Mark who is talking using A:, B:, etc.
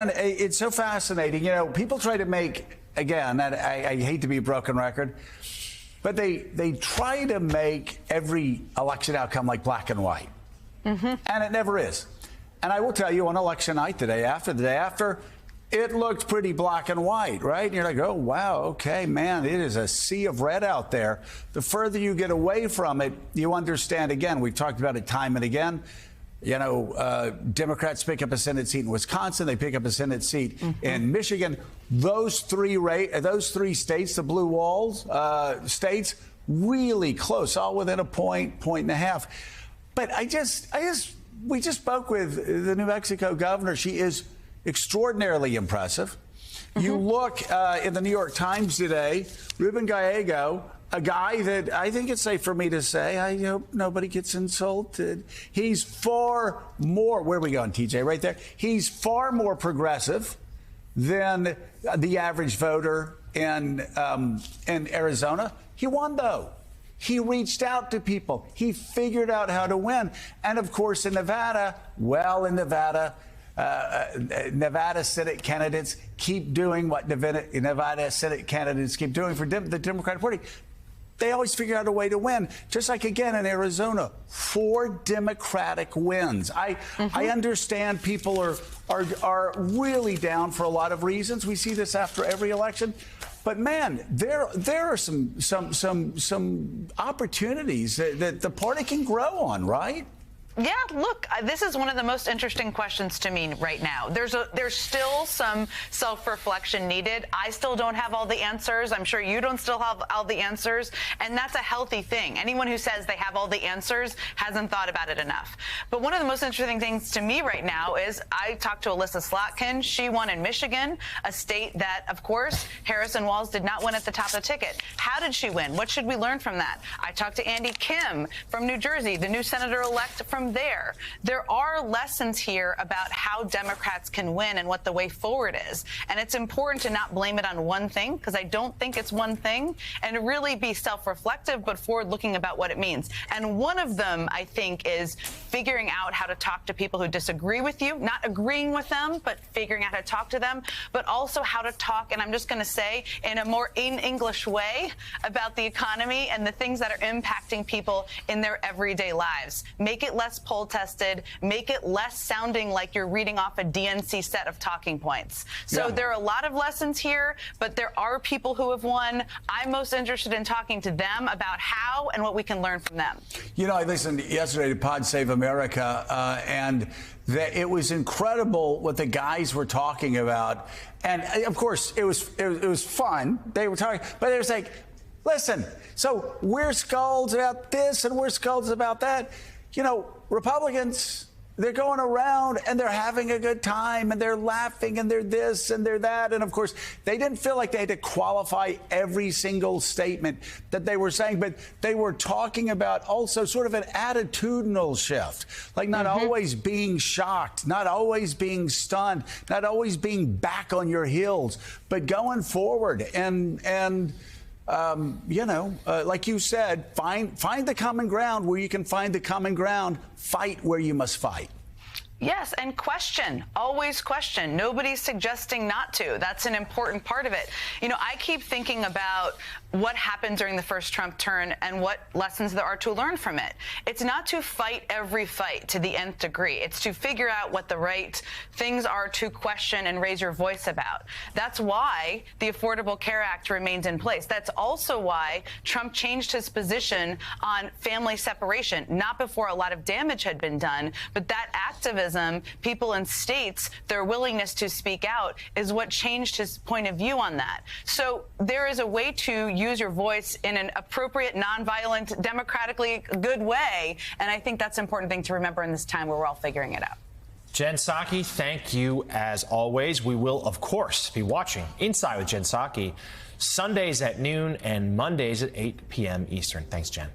A: It's so fascinating. You know, people try to make, again, and I hate to be a broken record, but they try to make every election outcome like black and white. And it never is. And I will tell you, on election night, the day after, it looked pretty black and white, right? And you're like, oh, wow, okay, man, it is a sea of red out there. The further you get away from it, you understand, again, we've talked about it time and again. You know, Democrats pick up a Senate seat in Wisconsin. They pick up a Senate seat in Michigan. Those three states, the blue walls states, really close, all within a point and a half. But we just spoke with the New Mexico governor. She is extraordinarily impressive. You look in the New York Times today, Ruben Gallego, a guy that I think it's safe for me to say, I hope nobody gets insulted. He's far more, where are we going, TJ? Right there. He's far more progressive than the average voter in Arizona. He won, though. He reached out to people. He figured out how to win. And, of course, in Nevada, Nevada Senate candidates keep doing what Nevada Senate candidates keep doing for the Democratic Party. They always figure out a way to win, just like, again, in Arizona, 4 Democratic wins. I understand people are really down for a lot of reasons. We see this after every election. But, man, there are some opportunities that the party can grow on, right?
B: Yeah, look, this is one of the most interesting questions to me right now. There's still some self-reflection needed. I still don't have all the answers. I'm sure you don't still have all the answers. And that's a healthy thing. Anyone who says they have all the answers hasn't thought about it enough. But one of the most interesting things to me right now is I talked to Elissa Slotkin. She won in Michigan, a state that, of course, Harrison Walz did not win at the top of the ticket. How did she win? What should we learn from that? I talked to Andy Kim from New Jersey, the new senator-elect from there. There are lessons here about how Democrats can win and what the way forward is. And it's important to not blame it on one thing, because I don't think it's one thing, and to really be self-reflective but forward-looking about what it means. And one of them, I think, is figuring out how to talk to people who disagree with you, not agreeing with them, but figuring out how to talk to them, but also how to talk, and I'm just going to say, in a more English way about the economy and the things that are impacting people in their everyday lives. Make it less poll tested, make it less sounding like you're reading off a DNC set of talking points. So there are a lot of lessons here, but there are people who have won. I'm most interested in talking to them about how and what we can learn from them. You know, I listened yesterday to Pod Save America, and it was incredible what the guys were talking about. And, of course, it was fun. They were talking, but it was like, listen, so we're scolds about this and we're scolds about that. You know, Republicans, they're going around and they're having a good time and they're laughing and they're this and they're that. And, of course, they didn't feel like they had to qualify every single statement that they were saying, but they were talking about also sort of an attitudinal shift, like not always being shocked, not always being stunned, not always being back on your heels, but going forward and you know, like you said, find the common ground where you can find the common ground, fight where you must fight. Yes, and question. Always question. Nobody's suggesting not to. That's an important part of it. You know, I keep thinking about what happened during the first Trump turn and what lessons there are to learn from it. It's not to fight every fight to the nth degree. It's to figure out what the right things are to question and raise your voice about. That's why the Affordable Care Act remains in place. That's also why Trump changed his position on family separation, not before a lot of damage had been done, but that activism, people in states, their willingness to speak out is what changed his point of view on that. So there is a way to use your voice in an appropriate, nonviolent, democratically good way. And I think that's an important thing to remember in this time where we're all figuring it out.
C: Jen Psaki, thank you as always. We will, of course, be watching Inside with Jen Psaki Sundays at noon and Mondays at 8 p.m. Eastern. Thanks, Jen.